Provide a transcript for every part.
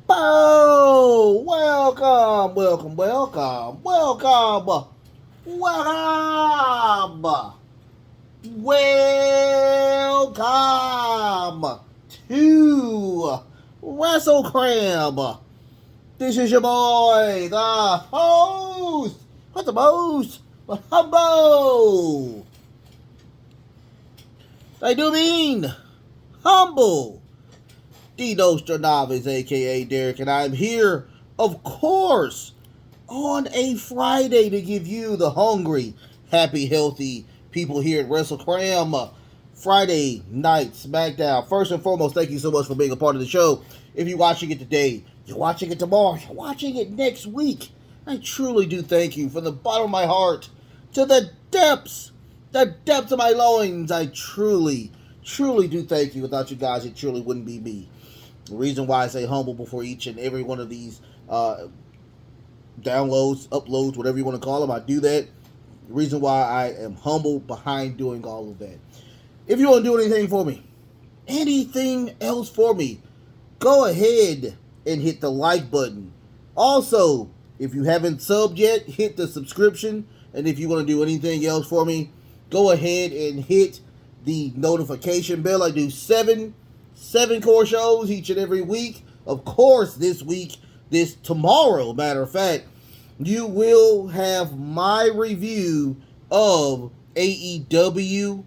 Bow! Welcome, welcome, welcome, welcome, welcome, welcome to Wrestle Cram. This is your boy, the host, not the most, but humble. I do mean humble. The Nostradamus, aka Derek, and I'm here, of course, on a Friday to give you the hungry, happy, healthy people here at Wrestle Cram Friday night Smackdown. First and foremost, thank you so much for being a part of the show. If you're watching it today, you're watching it tomorrow, you're watching it next week, I truly do thank you from the bottom of my heart to the depths of my loins. I truly do thank you. Without you guys, it truly wouldn't be me. The reason why I say humble before each and every one of these downloads, uploads, whatever you want to call them, I do that. The reason why I am humble behind doing all of that. If you want to do anything for me, anything else for me, go ahead and hit the like button. Also, if you haven't subbed yet, hit the subscription. And if you want to do anything else for me, go ahead and hit the notification bell. I do seven core shows each and every week. Of course, tomorrow, matter of fact, you will have my review of AEW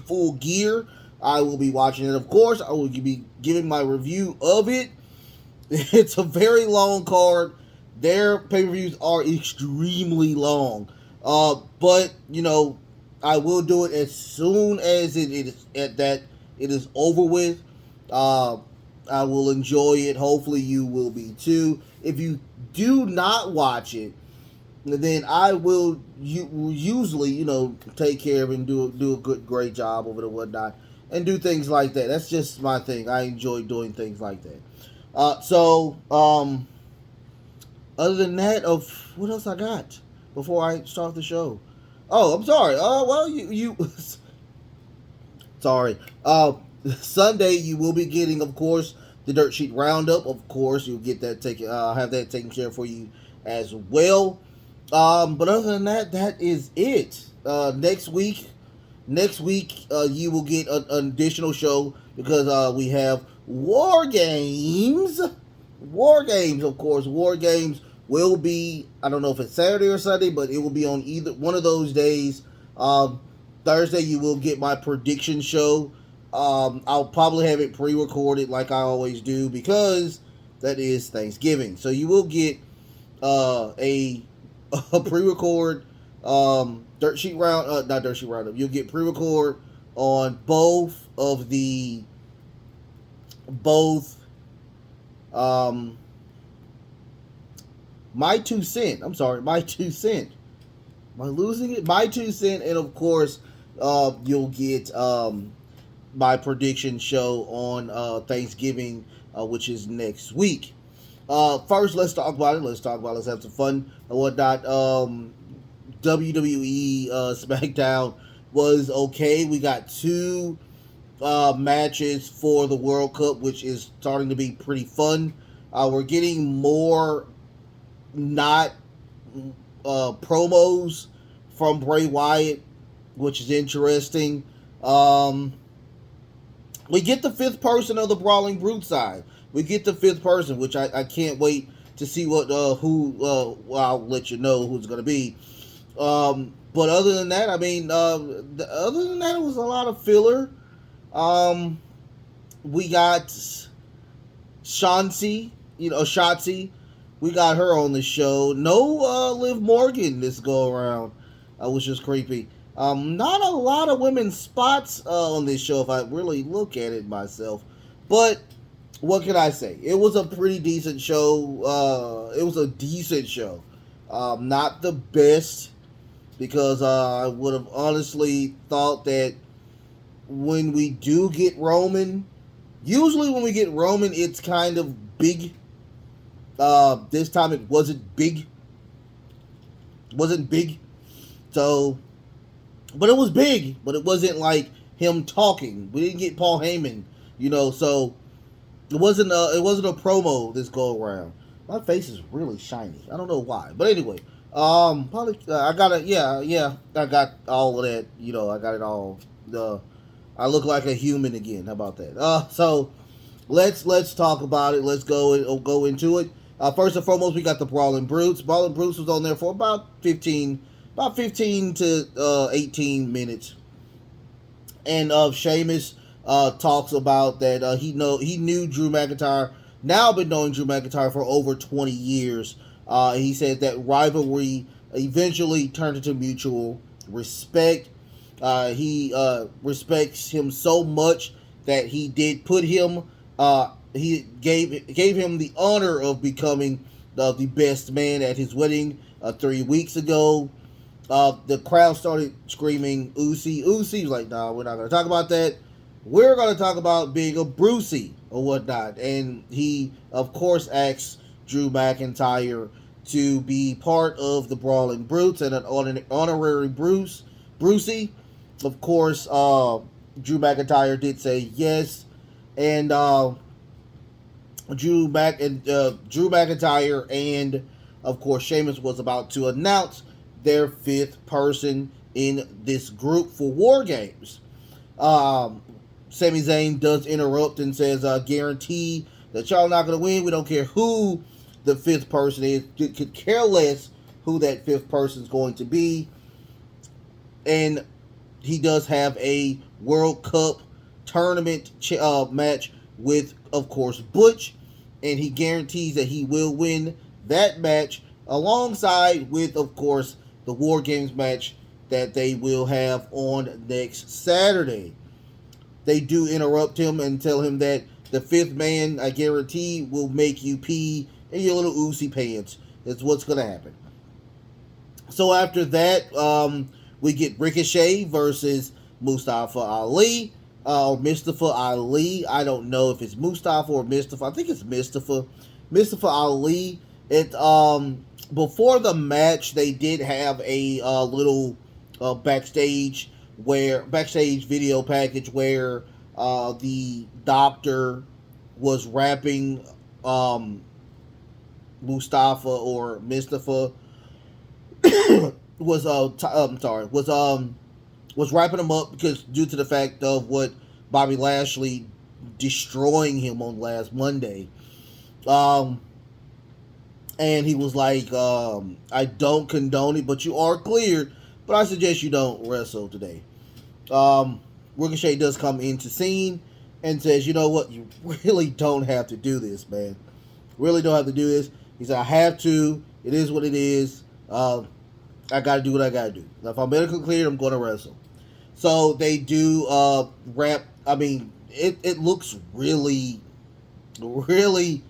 Full Gear. I will be watching it, of course. I will be giving my review of it. It's a very long card. Their pay-per-views are extremely long. But, I will do it as soon as it is over with. I will enjoy it. Hopefully you will be too. If you do not watch it, then I will usually, take care of it and do a great job of it and whatnot, and do things like that. That's just my thing. I enjoy doing things like that. Other than that, of what else I got before I start the show? Oh, I'm sorry. You sorry. Sunday you will be getting, of course, the Dirt Sheet Roundup. Of course, you'll get that have that taken care of for you as well. But other than that, that is it. Next week, you will get an additional show because we have War Games. War Games, of course. War Games will be, I don't know if it's Saturday or Sunday, but it will be on either one of those days. Thursday, you will get my prediction show. I'll probably have it pre-recorded like I always do because that is Thanksgiving. So you will get a pre-record Dirt Sheet Round, not Dirt Sheet Roundup. You'll get pre-record on both my 2 cent. I'm sorry, my 2 cent. Am I losing it? My 2 cent, and of course, you'll get my prediction show on Thanksgiving, which is next week. First, let's talk about it. Let's have some fun and whatnot. WWE Smackdown was okay. We got 2 matches for the World Cup, which is starting to be pretty fun. We're getting more not promos from Bray Wyatt, which is interesting. We get the 5th person of the Brawling Brute side. We get the 5th person, which I can't wait to see what well, I'll let you know who's going to be. But other than that, it was a lot of filler. We got Shotzi. We got her on the show. No Liv Morgan this go around, which is creepy. Not a lot of women's spots on this show if I really look at it myself. But what can I say? It was a pretty decent show. It was a decent show. Not the best, because I would have honestly thought that when we do get Roman, usually when we get Roman, it's kind of big. This time it wasn't big. So, but it was big. But it wasn't like him talking. We didn't get Paul Heyman, so It wasn't a promo this go around. My face is really shiny. I don't know why, but anyway, probably I got it. Yeah, yeah, I got all of that. I got it all. I look like a human again. How about that? So let's talk about it. Let's go into it. First and foremost, we got the Brawling Brutes. Brawling Brutes was on there for about 15 to 18 minutes, and Sheamus talks about that he knew Drew McIntyre. Now been knowing Drew McIntyre for over 20 years. He said that rivalry eventually turned into mutual respect. He respects him so much that he did put him. He gave him the honor of becoming the best man at his wedding 3 weeks ago. The crowd started screaming Usi. Usi was like, "Nah, we're not going to talk about that. We're going to talk about being a Brucey or whatnot." And he, of course, asks Drew McIntyre to be part of the Brawling Brutes and an honorary Brucey. Of course, Drew McIntyre did say yes, and Drew McIntyre and of course Sheamus was about to announce their fifth person in this group for War Games. Sami Zayn does interrupt and says, "Guarantee that y'all not gonna win. We don't care who the fifth person is. Could care less who that fifth person is going to be." And he does have a World Cup tournament match with, of course, Butch, and he guarantees that he will win that match alongside with, of course, the War Games match that they will have on next Saturday. They do interrupt him and tell him that the fifth man, I guarantee, will make you pee in your little Uzi pants. That's what's going to happen. So after that, we get Ricochet versus Mustafa Ali. Or Mustafa Ali. I don't know if it's Mustafa or Mustafa. I think it's Mustafa. Mustafa Ali. Before the match, they did have a little backstage video package where the doctor was rapping Mustafa or Mustafa was wrapping him up because due to the fact of what Bobby Lashley destroying him on last Monday. And he was like, I don't condone it, but you are cleared, but I suggest you don't wrestle today. Ricochet does come into scene and says, "You know what, you really don't have to do this, man. Really don't have to do this." He said, "I have to. It is what it is. I got to do what I got to do. Now, if I'm medically cleared, I'm going to wrestle." So they do wrap. I mean, it looks really, really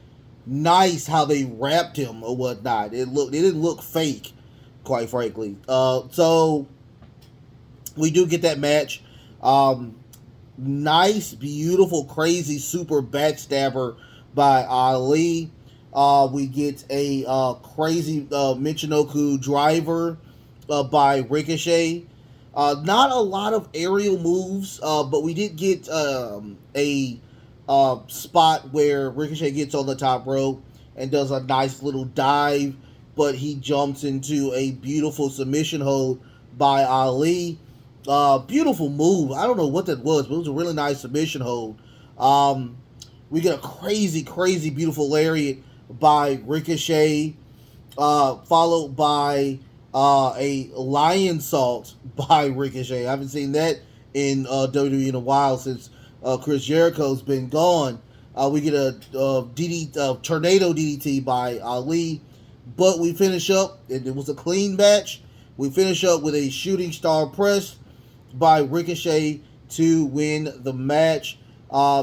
nice how they wrapped him or whatnot. It didn't look fake, quite frankly. So we do get that match. Nice, beautiful, crazy, super backstabber by Ali. We get a crazy Michinoku driver by Ricochet. Not a lot of aerial moves, but we did get a spot where Ricochet gets on the top rope and does a nice little dive, but he jumps into a beautiful submission hold by Ali. Beautiful move. I don't know what that was, but it was a really nice submission hold. We get a crazy, crazy, beautiful lariat by Ricochet, followed by a lion salt by Ricochet. I haven't seen that in WWE in a while since Chris Jericho's been gone. We get a tornado DDT by Ali, but we finish up, and it was a clean match. We finish up with a shooting star press by Ricochet to win the match.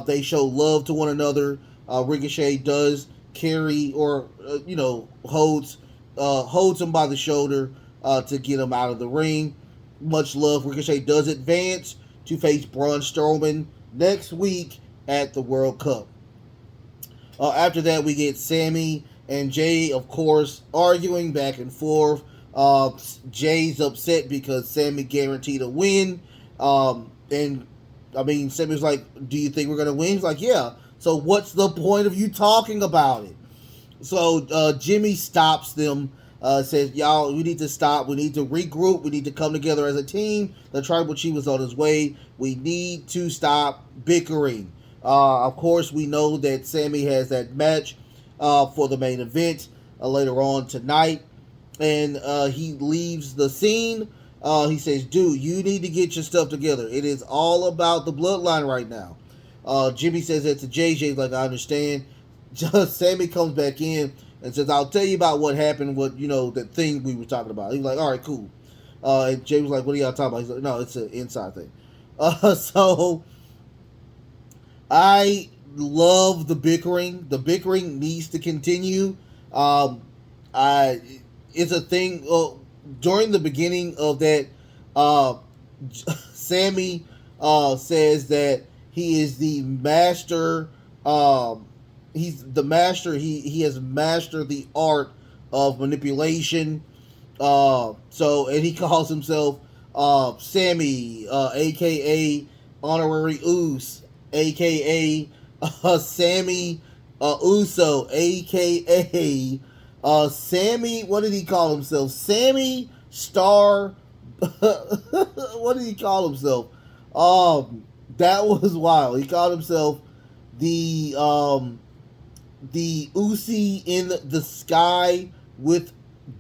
They show love to one another. Ricochet does carry or holds him by the shoulder to get him out of the ring. Much love. Ricochet does advance to face Braun Strowman next week at the World Cup. After that, we get Sammy and Jay, of course, arguing back and forth. Jay's upset because Sammy guaranteed a win. And I mean, Sammy's like, "Do you think we're gonna win?" He's like, "Yeah." So what's the point of you talking about it? So Jimmy stops them, says, "Y'all, we need to stop. We need to regroup. We need to come together as a team. The tribal chief is on his way. We need to stop bickering." Of course, we know that Sammy has that match for the main event later on tonight, and he leaves the scene. He says, "Dude, you need to get your stuff together. It is all about the bloodline right now." Jimmy says that to JJ, like, I understand. Just Sammy comes back in and says, "I'll tell you about what happened. What that thing we were talking about." He's like, "All right, cool." And Jay was like, "What are y'all talking about?" He's like, "No, it's an inside thing." So I love the bickering. The bickering needs to continue. Um, I it's a thing. During the beginning of that, uh, Sammy says that he is the master. He's the master. He has mastered the art of manipulation. And he calls himself Sammy, aka Honorary Oos, aka Sammy Uso, aka Sammy. What did he call himself? Sammy Star. What did he call himself? That was wild. He called himself the Uzi in the sky with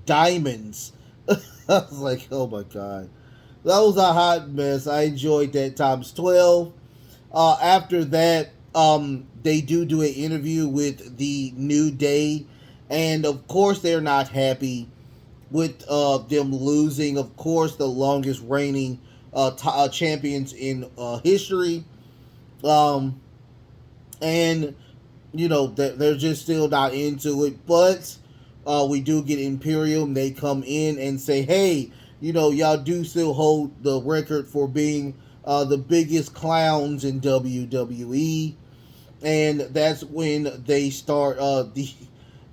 diamonds. I was like, oh my god, that was a hot mess. I enjoyed that times 12. After that, they do an interview with the New Day, and of course they're not happy with them losing. Of course, the longest reigning champions in history, um, and they're just still not into it. But we do get Imperium. They come in and say, "Hey, y'all do still hold the record for being the biggest clowns in WWE." And that's when they start the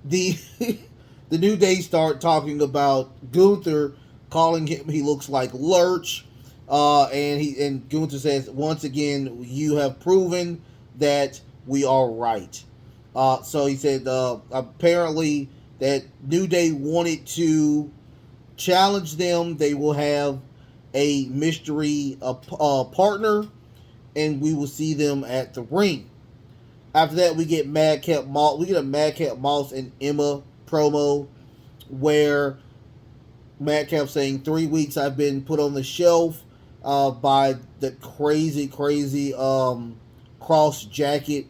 the New Day start talking about Gunther, calling him he looks like Lurch, and Gunther says, "Once again, you have proven that we are right." So he said apparently that New Day wanted to challenge them. They will have a mystery partner, and we will see them at the ring. After that, we get Madcap Moss. We get a Madcap Moss and Emma promo where Madcap saying 3 weeks I've been put on the shelf by the crazy cross jacket,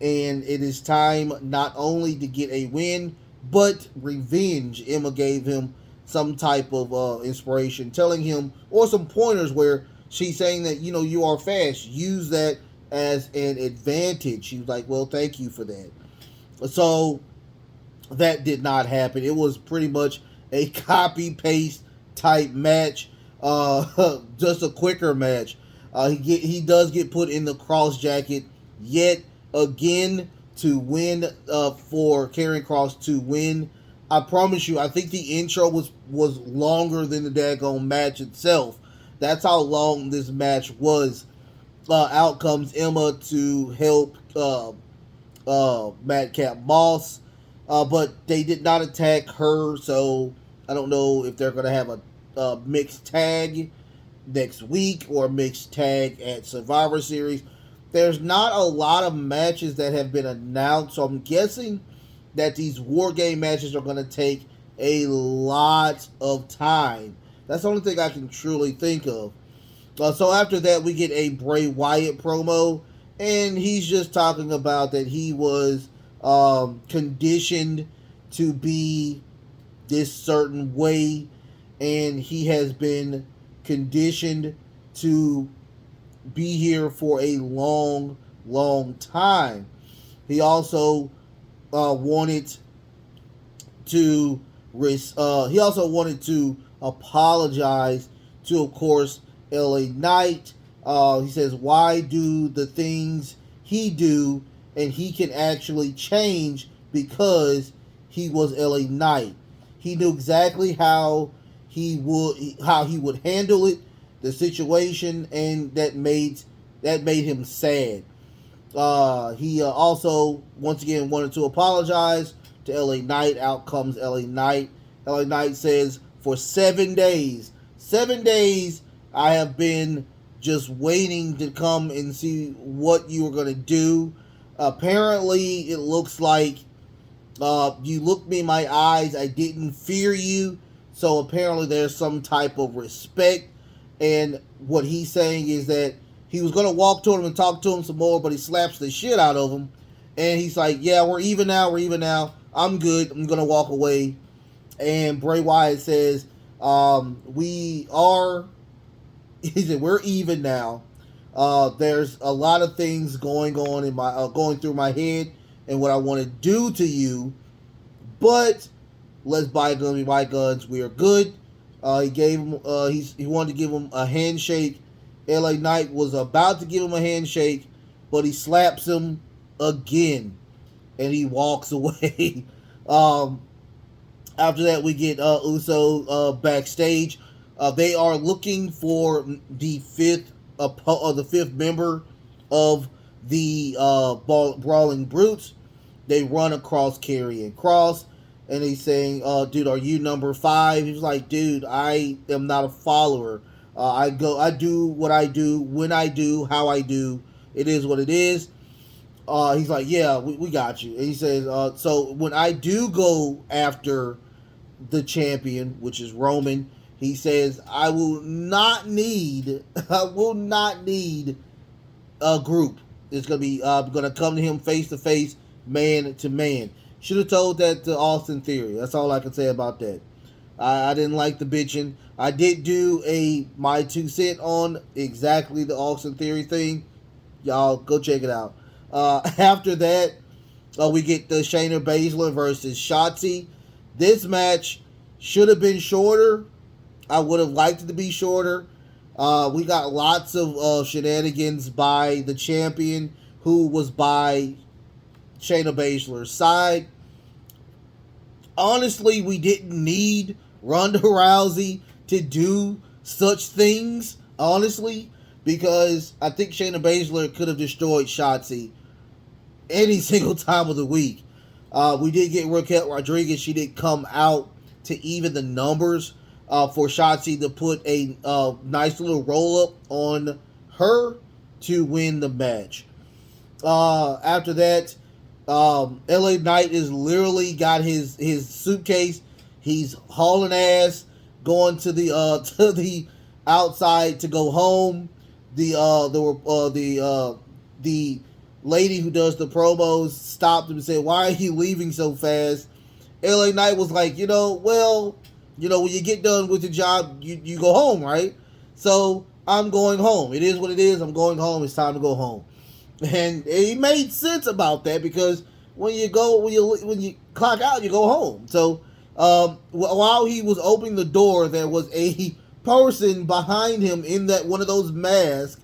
and it is time not only to get a win but revenge. Emma gave him some type of inspiration, telling him, or some pointers where she's saying that you are fast, use that as an advantage. She was like, well, thank you for that. So that did not happen. It was pretty much a copy paste type match, just a quicker match. He does get put in the cross jacket yet again to win, for Karrion Kross to win. I promise you, I think the intro was longer than the daggone match itself. That's how long this match was. Out comes Emma to help Madcap Moss, but they did not attack her, so I don't know if they're going to have a mixed tag next week or a mixed tag at Survivor Series. There's not a lot of matches that have been announced, so I'm guessing that these War Game matches are going to take a lot of time. That's the only thing I can truly think of. So after that, we get a Bray Wyatt promo, and he's just talking about that he was conditioned to be this certain way, and he has been conditioned to be here for a long time. He also wanted to apologize to, of course, LA Knight. He says, why do the things he do, and he can actually change because he was LA Knight. He knew exactly how he would handle it, the situation, and that made him sad. He also once again wanted to apologize to LA Knight. Out comes LA Knight. LA Knight says, for 7 days, I have been just waiting to come and see what you were going to do. Apparently, it looks like you looked me in my eyes. I didn't fear you. So apparently, there's some type of respect. And what he's saying is that he was going to walk to him and talk to him some more, but he slaps the shit out of him. And he's like, yeah, we're even now. We're even now. I'm good. I'm going to walk away. And Bray Wyatt says, we are, he said, we're even now. There's a lot of things going on in my, going through my head and what I want to do to you, but let's bygones be bygones. We are good. He gave him, he wanted to give him a handshake. LA Knight was about to give him a handshake, but he slaps him again, and he walks away. After that, we get Uso backstage. They are looking for the fifth member of the Brawling Brutes. They run across Karrion Kross, and he's saying, "Dude, are you number 5?" He's like, "Dude, I am not a follower. I do what I do, when I do, how I do. It is what it is." He's like, "Yeah, we got you." And he says, "So when I do go after the champion, which is Roman," he says, I will not need a group. It's gonna be gonna come to him face to face, man to man." Should have told that to Austin Theory. That's all I can say about that. I didn't like the bitching. I did do my 2 cent on exactly the Austin Theory thing. Y'all go check it out. After that, we get the Shayna Baszler versus Shotzi. This match should have been shorter. I would have liked it to be shorter. We got lots of shenanigans by the champion, who was by Shayna Baszler's side. Honestly, we didn't need Ronda Rousey to do such things, honestly, because I think Shayna Baszler could have destroyed Shotzi any single time of the week. We did get Raquel Rodriguez. She did come out to even the numbers for Shotzi to put a nice little roll up on her to win the match. After that, LA Knight is literally got his suitcase. He's hauling ass, going to the outside to go home. The lady who does the promos stopped him and said, "Why are you leaving so fast?" LA Knight was like, when you get done with the job, you go home, right? So I'm going home. It is what it is. I'm going home. It's time to go home. And he made sense about that, because when you clock out, you go home. So while he was opening the door, there was a person behind him in that one of those masks,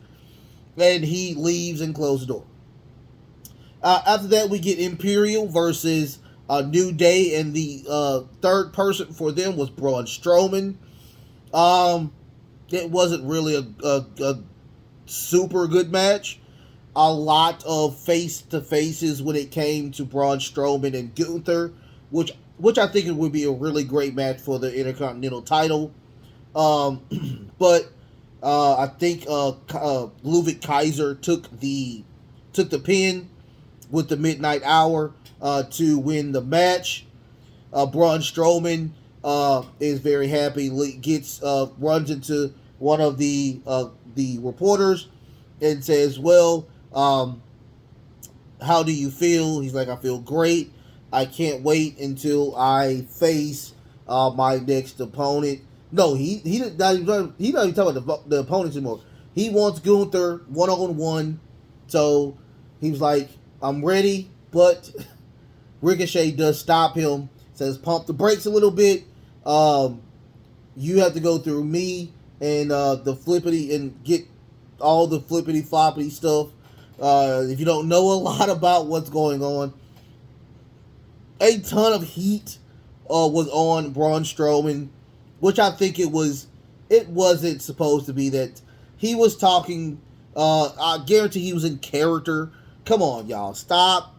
and he leaves and closes the door. After that, we get Imperial versus New Day, and the third person for them was Braun Strowman. It wasn't really a super good match. A lot of face-to-faces when it came to Braun Strowman and Gunther, which I think it would be a really great match for the Intercontinental title. But I think Ludwig Kaiser took the pin with the Midnight Hour to win the match. Braun Strowman is very happy. Runs into one of the reporters and says, "Well, how do you feel?" He's like, "I feel great. I can't wait until I face my next opponent." No, he not even talking about the opponents anymore. He wants Gunther 1-on-1. So he was like, "I'm ready," but Ricochet does stop him. Says, "Pump the brakes a little bit. You have to go through me and the flippity and get all the flippity floppity stuff. If you don't know a lot about what's going on," a ton of heat was on Braun Strowman, which I think it wasn't supposed to be that. He was talking, I guarantee he was in character Come on, y'all. Stop.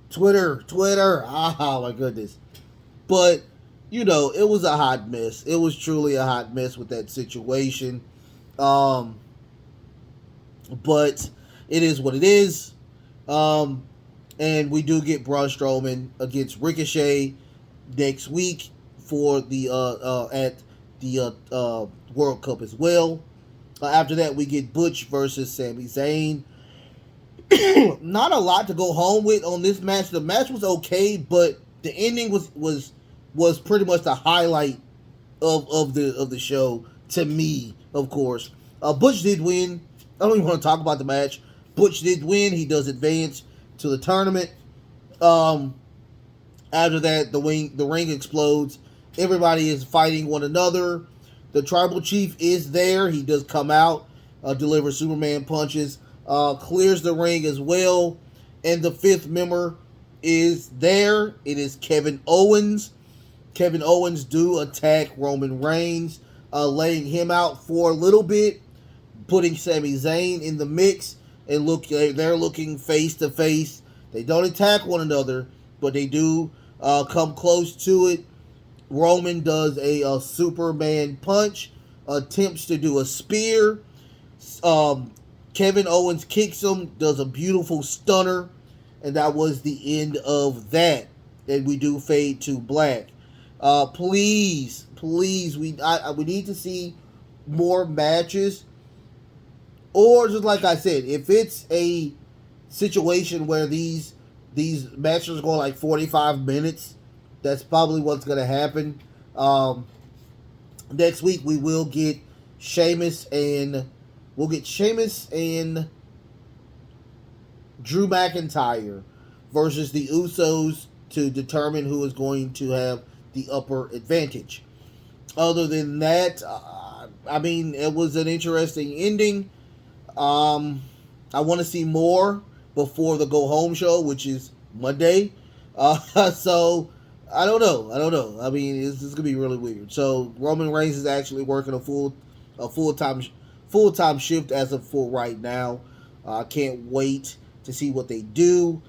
Twitter. Oh, my goodness. But, it was a hot mess. It was truly a hot mess with that situation. Um, but it is what it is. Um, and we do get Braun Strowman against Ricochet next week for the at the World Cup as well. After that, we get Butch versus Sami Zayn. Not a lot to go home with on this match. The match was okay, but the ending was pretty much the highlight of the show to me. Of course, Butch did win. I don't even want to talk about the match. Butch did win. He does advance to the tournament. After that, the ring explodes. Everybody is fighting one another. The tribal chief is there. He does come out, delivers Superman punches, clears the ring as well. And the fifth member is there. It is Kevin Owens. Kevin Owens do attack Roman Reigns, laying him out for a little bit, putting Sami Zayn in the mix, and they're looking face to face. They don't attack one another, but they do come close to it. Roman does a Superman punch, attempts to do a spear. Kevin Owens kicks him, does a beautiful stunner, and that was the end of that. And we do fade to black. Please, we need to see more matches. Or just like I said, if it's a situation where these matches are going like 45 minutes, that's probably what's going to happen. Next week we will get Sheamus and Drew McIntyre versus the Usos to determine who is going to have the upper advantage. Other than that, it was an interesting ending. I want to see more before the go home show, which is Monday. So I don't know. I mean, this is gonna be really weird. So Roman Reigns is actually working a full time shift as of for right now. I can't wait to see what they do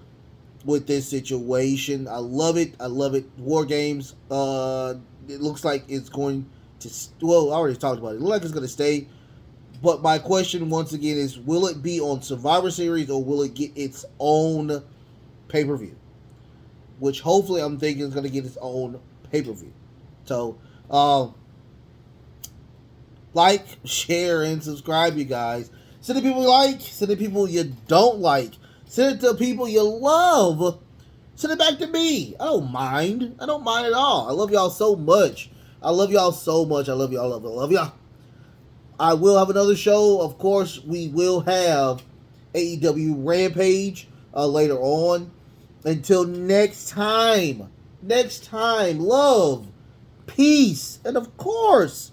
with this situation. I love it. War Games. It looks like it's going to. Well, I already talked about it. It looks like it's going to stay. But my question once again is: will it be on Survivor Series or will it get its own pay-per-view? Which hopefully I'm thinking is going to get its own pay-per-view. So, like, share, and subscribe, you guys. Send it people you like. Send it people you don't like. Send it to people you love. Send it back to me. I don't mind. I don't mind at all. I love y'all so much. I love y'all. Love y'all. I will have another show. Of course, we will have AEW Rampage later on. Until next time, love, peace, and of course,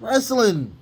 wrestling.